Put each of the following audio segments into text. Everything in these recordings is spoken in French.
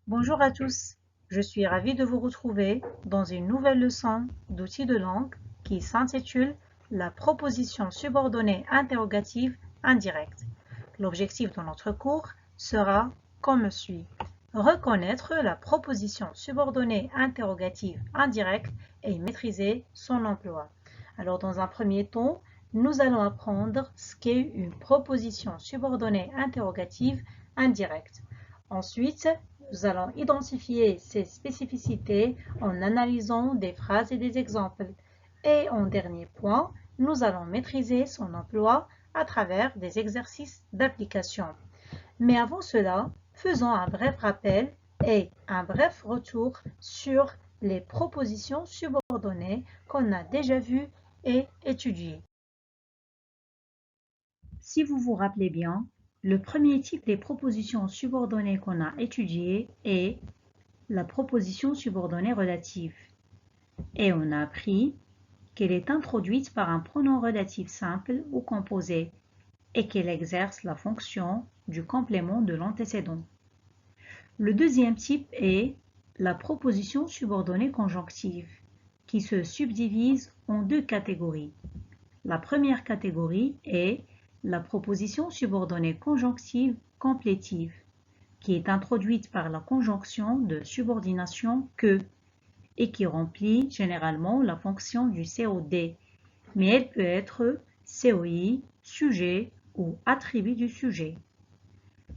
Bonjour à tous, je suis ravie de vous retrouver dans une nouvelle leçon d'outils de langue qui s'intitule La proposition subordonnée interrogative indirecte. L'objectif de notre cours sera comme suit. Reconnaître la proposition subordonnée interrogative indirecte et maîtriser son emploi. Alors dans un premier temps, nous allons apprendre ce qu'est une proposition subordonnée interrogative indirecte. Ensuite, nous allons identifier ses spécificités en analysant des phrases et des exemples. Et en dernier point, nous allons maîtriser son emploi à travers des exercices d'application. Mais avant cela, faisons un bref rappel et un bref retour sur les propositions subordonnées qu'on a déjà vues et étudiées. Si vous vous rappelez bien, le premier type des propositions subordonnées qu'on a étudié est la proposition subordonnée relative. Et on a appris qu'elle est introduite par un pronom relatif simple ou composé et qu'elle exerce la fonction du complément de l'antécédent. Le deuxième type est la proposition subordonnée conjonctive, qui se subdivise en deux catégories. La première catégorie est la proposition subordonnée conjonctive complétive, qui est introduite par la conjonction de subordination que et qui remplit généralement la fonction du COD, mais elle peut être COI, sujet ou attribut du sujet.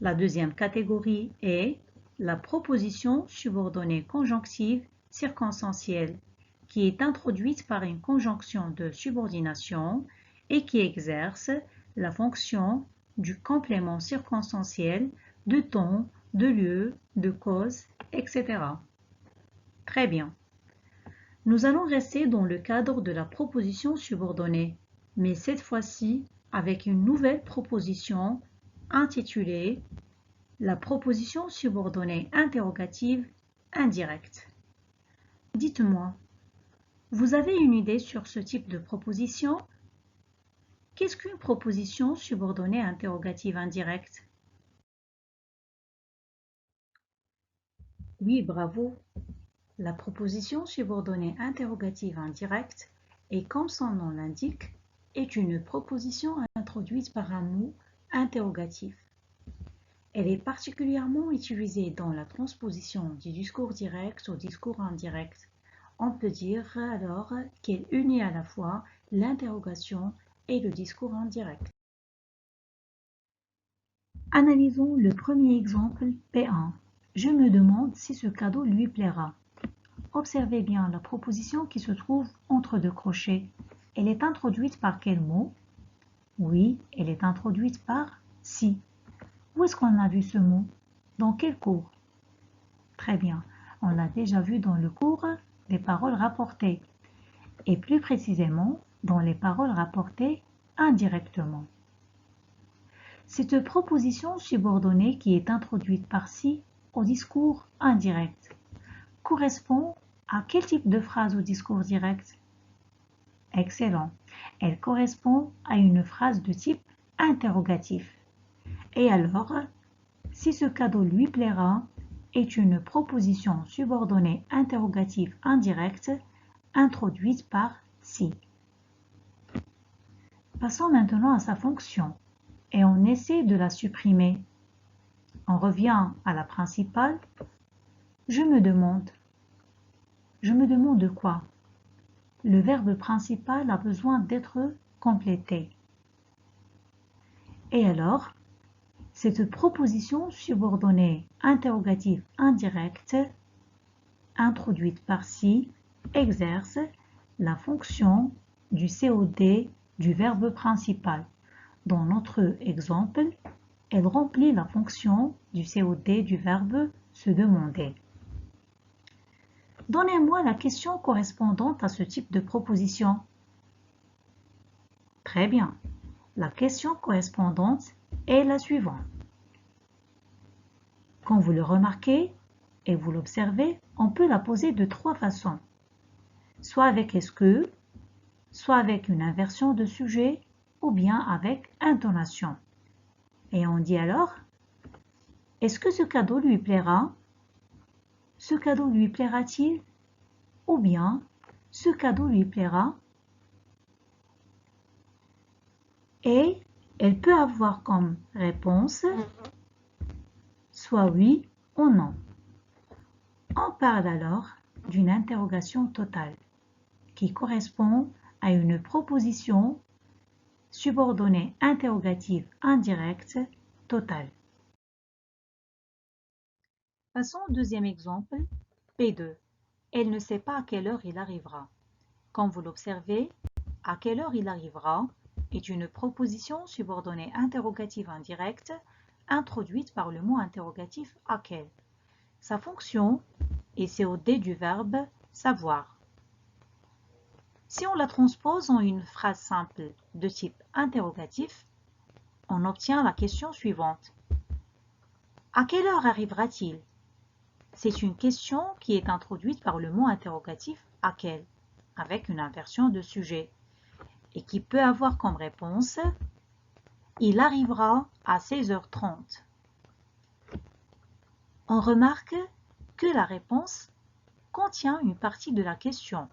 La deuxième catégorie est la proposition subordonnée conjonctive circonstancielle, qui est introduite par une conjonction de subordination et qui exerce la fonction du complément circonstanciel de temps, de lieu, de cause, etc. Très bien. Nous allons rester dans le cadre de la proposition subordonnée, mais cette fois-ci avec une nouvelle proposition intitulée la proposition subordonnée interrogative indirecte. Dites-moi, vous avez une idée sur ce type de proposition? Qu'est-ce qu'une proposition subordonnée interrogative indirecte? Oui, bravo. La proposition subordonnée interrogative indirecte est, comme son nom l'indique, est une proposition introduite par un mot interrogatif. Elle est particulièrement utilisée dans la transposition du discours direct au discours indirect. On peut dire alors qu'elle unit à la fois l'interrogation et le discours indirect. Analysons le premier exemple P1. Je me demande si ce cadeau lui plaira. Observez bien la proposition qui se trouve entre deux crochets. Elle est introduite par quel mot? Oui, elle est introduite par si. Où est-ce qu'on a vu ce mot? Dans quel cours? Très bien, on l'a déjà vu dans le cours des paroles rapportées, et plus précisément dans les paroles rapportées indirectement. Cette proposition subordonnée qui est introduite par si au discours indirect correspond à quel type de phrase au discours direct? Excellent. Elle correspond à une phrase de type interrogatif. Et alors, si ce cadeau lui plaira est une proposition subordonnée interrogative indirecte introduite par si. Passons maintenant à sa fonction et on essaie de la supprimer. On revient à la principale. Je me demande. Je me demande quoi? Le verbe principal a besoin d'être complété. Et alors, cette proposition subordonnée interrogative indirecte introduite par si exerce la fonction du COD du verbe principal. Dans notre exemple, elle remplit la fonction du COD du verbe se demander. Donnez-moi la question correspondante à ce type de proposition. Très bien. La question correspondante est la suivante. Quand vous le remarquez et vous l'observez, on peut la poser de trois façons. Soit avec est-ce que, soit avec une inversion de sujet, ou bien avec intonation. Et on dit alors, est-ce que ce cadeau lui plaira? ce cadeau lui plaira-t-il? Ou bien, ce cadeau lui plaira? Et elle peut avoir comme réponse soit oui ou non. On parle alors d'une interrogation totale qui correspond à une proposition subordonnée interrogative indirecte totale. Passons au deuxième exemple, P2. Elle ne sait pas à quelle heure il arrivera. Comme vous l'observez, à quelle heure il arrivera est une proposition subordonnée interrogative indirecte introduite par le mot interrogatif à quel. Sa fonction est COD du verbe savoir. Si on la transpose en une phrase simple de type interrogatif, on obtient la question suivante. À quelle heure arrivera-t-il? C'est une question qui est introduite par le mot interrogatif à quel, avec une inversion de sujet, et qui peut avoir comme réponse « Il arrivera à 16h30 ». On remarque que la réponse contient une partie de la question.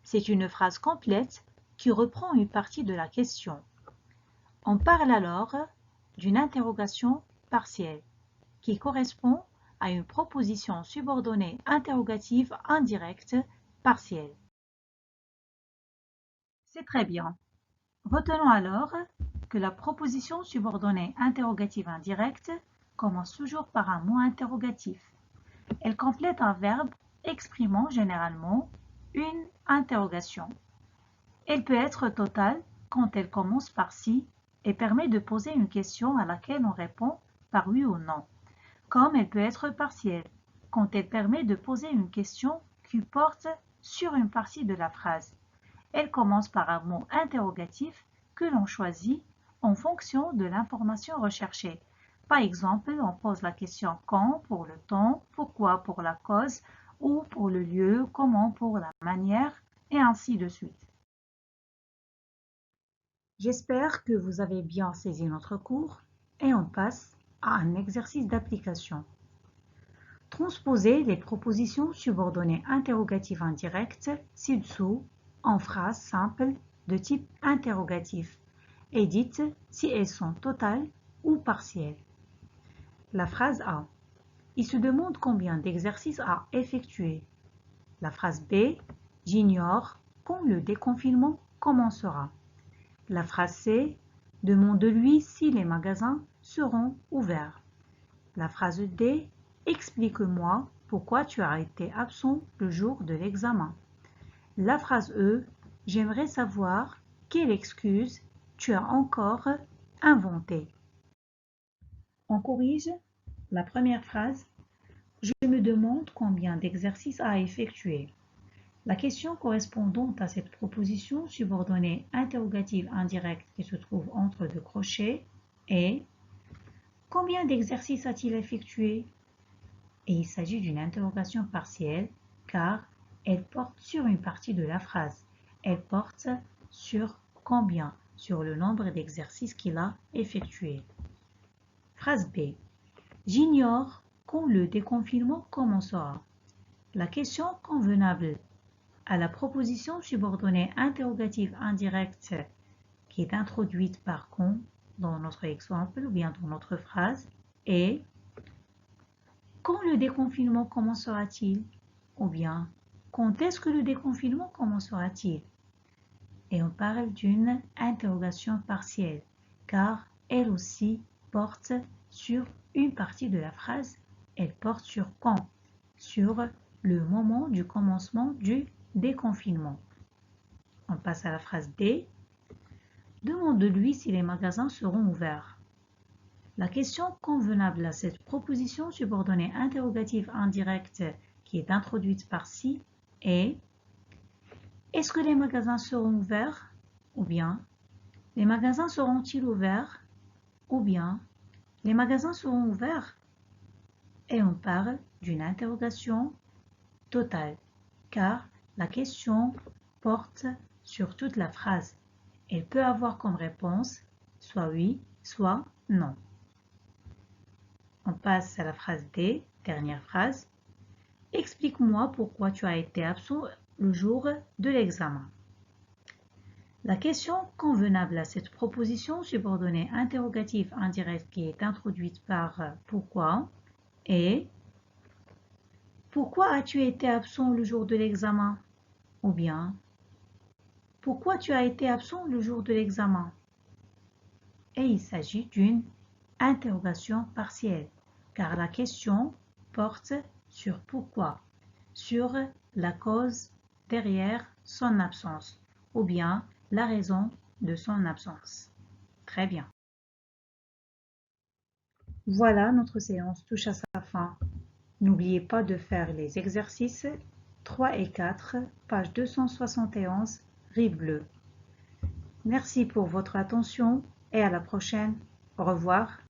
C'est une phrase complète qui reprend une partie de la question. On parle alors d'une interrogation partielle qui correspond à une proposition subordonnée interrogative indirecte partielle. C'est très bien. Retenons alors que la proposition subordonnée interrogative indirecte commence toujours par un mot interrogatif. Elle complète un verbe exprimant généralement une interrogation. Elle peut être totale quand elle commence par si et permet de poser une question à laquelle on répond par oui ou non, comme elle peut être partielle quand elle permet de poser une question qui porte sur une partie de la phrase. Elle commence par un mot interrogatif que l'on choisit en fonction de l'information recherchée. Par exemple, on pose la question quand pour le temps, pourquoi pour la cause ou pour le lieu, comment pour la manière et ainsi de suite. J'espère que vous avez bien saisi notre cours et on passe à un exercice d'application. Transposez les propositions subordonnées interrogatives indirectes ci-dessous en phrases simples de type interrogatif et dites si elles sont totales ou partielles. La phrase A. Il se demande combien d'exercices à effectuer. La phrase B. J'ignore quand le déconfinement commencera. La phrase C. Demande-lui si les magasins seront ouverts. La phrase D. Explique-moi pourquoi tu as été absent le jour de l'examen. La phrase E. J'aimerais savoir quelle excuse tu as encore inventée. On corrige la première phrase. Je me demande combien d'exercices à effectuer. La question correspondante à cette proposition subordonnée interrogative indirecte qui se trouve entre deux crochets est combien d'exercices a-t-il effectué? Et il s'agit d'une interrogation partielle car elle porte sur une partie de la phrase. Elle porte sur combien, sur le nombre d'exercices qu'il a effectué. Phrase B. J'ignore quand le déconfinement commencera. La question convenable à la proposition subordonnée interrogative indirecte qui est introduite par quand dans notre exemple ou bien dans notre phrase est quand le déconfinement commencera-t-il? Ou bien quand est-ce que le déconfinement commencera-t-il? Et on parle d'une interrogation partielle car elle aussi porte sur une partie de la phrase. Elle porte sur quand? Sur le moment du commencement du déconfinement. On passe à la phrase D. Demande-lui si les magasins seront ouverts. La question convenable à cette proposition subordonnée interrogative indirecte qui est introduite par si est est-ce que les magasins seront ouverts? Ou bien les magasins seront-ils ouverts? Ou bien les magasins seront ouverts? Et on parle d'une interrogation totale car la question porte sur toute la phrase. Elle peut avoir comme réponse soit oui, soit non. On passe à la phrase D, dernière phrase. Explique-moi pourquoi tu as été absent le jour de l'examen. La question convenable à cette proposition subordonnée interrogative indirecte qui est introduite par pourquoi est pourquoi as-tu été absent le jour de l'examen? Ou bien pourquoi tu as été absent le jour de l'examen? Et il s'agit d'une interrogation partielle, car la question porte sur pourquoi, sur la cause derrière son absence, ou bien la raison de son absence. Très bien. Voilà, notre séance touche à sa fin. N'oubliez pas de faire les exercices 3 et 4, page 271, rive bleue. Merci pour votre attention et à la prochaine. Au revoir.